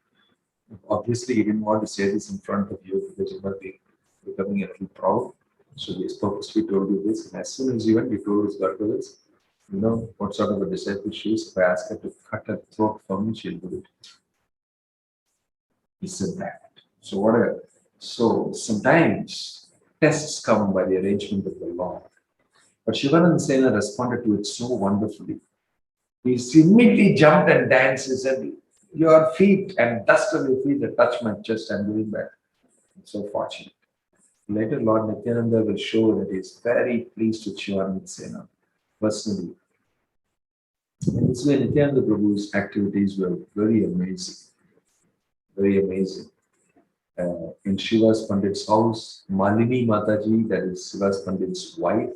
Obviously, he didn't want to say this in front of you because you might be becoming a little proud. So he purposely told you this. And as soon as he went, he told his godbrothers, what sort of a disciple she is. If I ask her to cut her throat for me, she'll do it. He said that. So sometimes tests come by the arrangement of the Lord. But Shivananda Sena responded to it so wonderfully. He immediately jumped and danced. He said, your feet and dust of your feet that touch my chest, I'm doing that. I'm so fortunate. Later, Lord Nityananda will show that he is very pleased with Shivananda Sena personally. In this way, Nityananda Prabhu's activities were very amazing. Very amazing. In Shiva's Pandit's house, Malini Mataji, that is Shiva's Pandit's wife,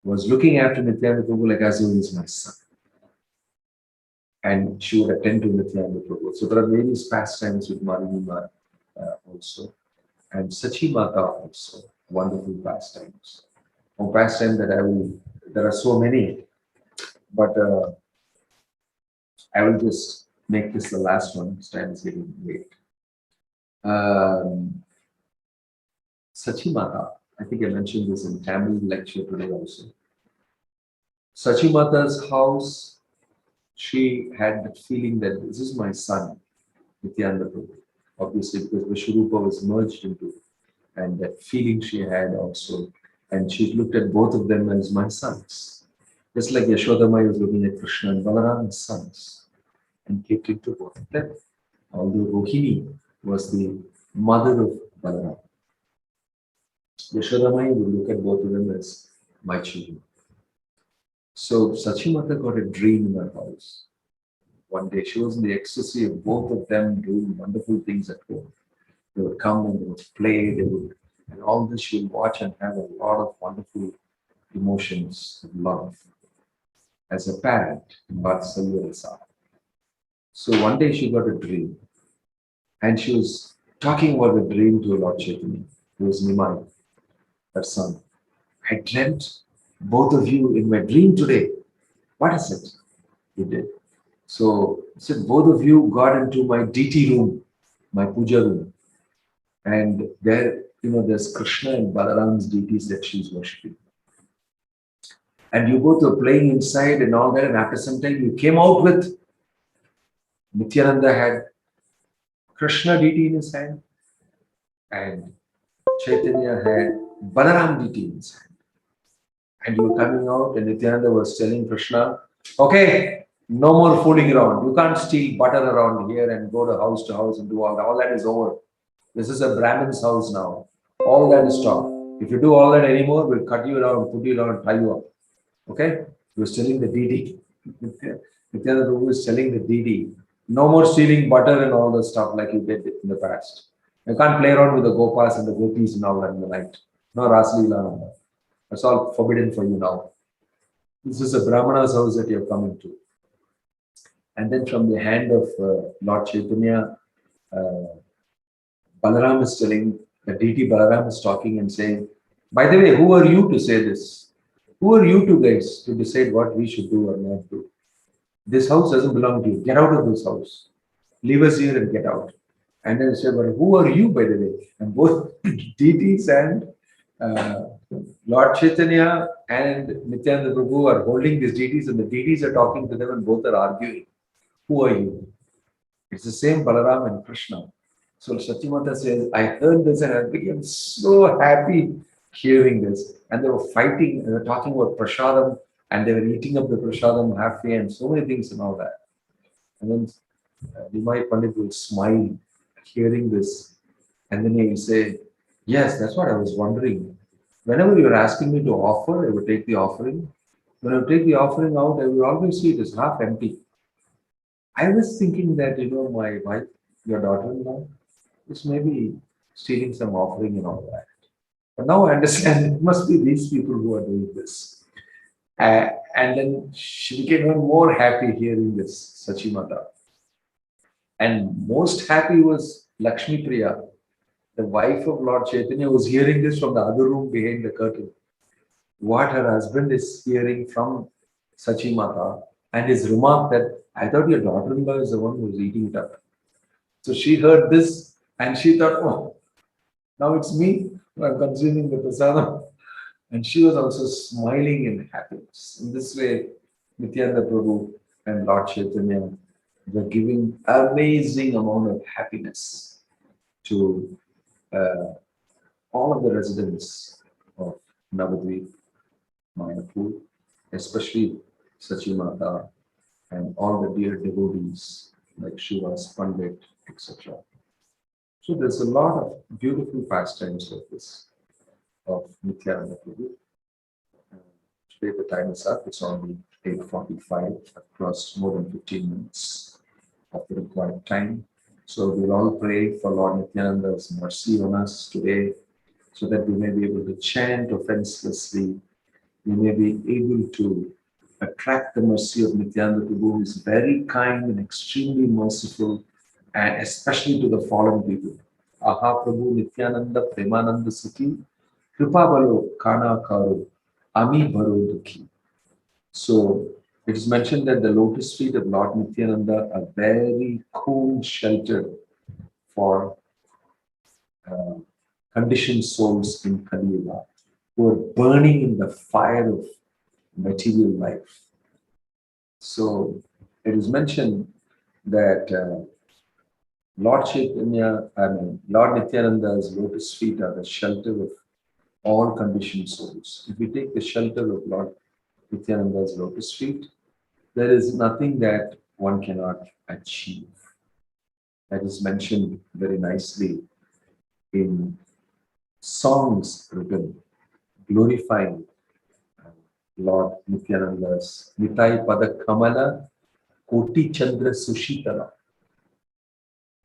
was looking after Nityananda Prabhu like as though he was my son. and she would attend to Nityananda Prabhu. So there are various pastimes with Marinima also, and Sachimata also, wonderful pastimes. One pastime that I will, there are so many, but I will just make this the last one. This time is getting late. Um, Sachimata, I think I mentioned this in Tamil lecture today also. Sachimata's house, she had that feeling that this is my son, Nityananda Prabhu. Obviously, because Vishwarupa was merged into it, and that feeling she had also. And she looked at both of them as my sons. Just like Yashodamai was looking at Krishna and Balaram as sons and catering to both of them. Although Rohini was the mother of Balaram. Yashodamai would look at both of them as my children. So Sachimata got a dream in her house. One day she was in the ecstasy of both of them doing wonderful things at home. They would come and they would play, and all this she would watch and have a lot of wonderful emotions of love as a parent in Vatsalya Rasa. So one day she got a dream and she was talking about the dream to Lord Chaitanya, who was Nimai, her son. I dreamt both of you in my dream today. What is it? He did. So he said, both of you got into my DT room, my puja room. And there, there's Krishna and Balaram's deities that she's worshipping. And you both were playing inside and all that. And after some time, you came out with Nityananda had Krishna deity in his hand, and Chaitanya had Balaram deity in his hand. And you were coming out, and Nityananda was telling Krishna, okay, no more fooling around. You can't steal butter around here and go to house and do all that. All that is over. This is a Brahmin's house now. All that is stopped. If you do all that anymore, we'll cut you down, put you down, tie you up. Okay? He was telling the deity. Nityananda Prabhu was telling the deity, no more stealing butter and all the stuff like you did in the past. You can't play around with the gopas and the gopis and all that in the night. No Raslila. That's all forbidden for you now. This is a Brahmana's house that you're coming to. And then from the hand of Lord Chaitanya, Balaram is telling, the deity Balaram is talking and saying, by the way, who are you to say this? Who are you two guys to decide what we should do or not do? This house doesn't belong to you. Get out of this house. Leave us here and get out. And then say, but who are you, by the way? And both deities and Lord Chaitanya and Nityananda Prabhu are holding these deities, and the deities are talking to them, and both are arguing. Who are you? It's the same Balaram and Krishna. So Sachimata says, I heard this and I became so happy hearing this. And they were fighting, and they were talking about prasadam, and they were eating up the prasadam halfway and so many things and all that. And then Nimai Pandit will smile hearing this. And then he will say, yes, that's what I was wondering. Whenever you were asking me to offer, I would take the offering. When I would take the offering out, I would always see it as half empty. I was thinking that, my wife, your daughter-in-law, is maybe stealing some offering and all that. But now I understand it must be these people who are doing this. And then she became even more happy hearing this, Sachimata. And most happy was Lakshmi Priya, the wife of Lord Chaitanya, was hearing this from the other room behind the curtain. What her husband is hearing from Sachimata, and his remark that, I thought your daughter-in-law is the one who was eating it up. So she heard this and she thought, oh, now it's me who am consuming the prasadam. And she was also smiling in happiness. In this way, Nityananda Prabhu and Lord Chaitanya were giving amazing amount of happiness to all of the residents of Navadvip, Mayapur, especially Sachimata and all the dear devotees like Shivas, Pandit, etc. So there's a lot of beautiful pastimes of this, of Nityananda Prabhu. Today the time is up, it's only 8:45, I've crossed more than 15 minutes of the required time. So we'll all pray for Lord Nityananda's mercy on us today, so that we may be able to chant offenselessly, we may be able to attract the mercy of Nityananda Prabhu, who is very kind and extremely merciful, and especially to the fallen people. Aha Prabhu Nityananda Premananda Sukhi, Kripa Balo Kana Karo, Ami Baro Dukhi. So it is mentioned that the lotus feet of Lord Nityananda are very cool shelter for uh, conditioned souls in Kali Yuga who are burning in the fire of material life. So it is mentioned that Lord Chaitanya, Lord Nityananda's lotus feet are the shelter of all conditioned souls. If we take the shelter of Lord Nityananda's lotus feet, there is nothing that one cannot achieve. That is mentioned very nicely in songs written glorifying Lord Nityananda's Nitai Pada Kamala Koti Chandra Sushitala.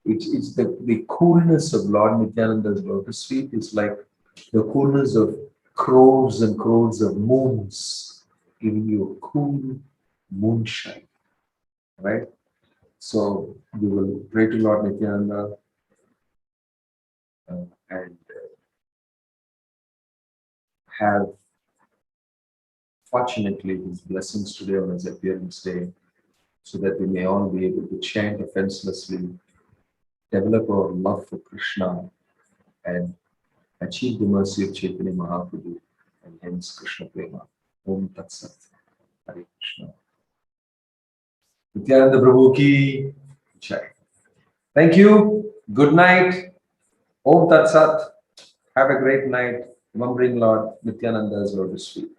It's the coolness of Lord Nityananda's lotus feet is like the coolness of crores and crores of moons, giving you a cool moonshine, right? So you will pray to Lord Nityananda and have, fortunately, his blessings today on his appearance day, so that we may all be able to chant offenselessly, develop our love for Krishna, and achieve the mercy of Chaitanya Mahaprabhu, and hence Krishna Prema. Om Tat Sat. Hare Krishna. Nityananda Prabhu ki jai. Thank you. Good night. Om Tat Sat. Have a great night. Remembering Lord Nityananda's lotus feet.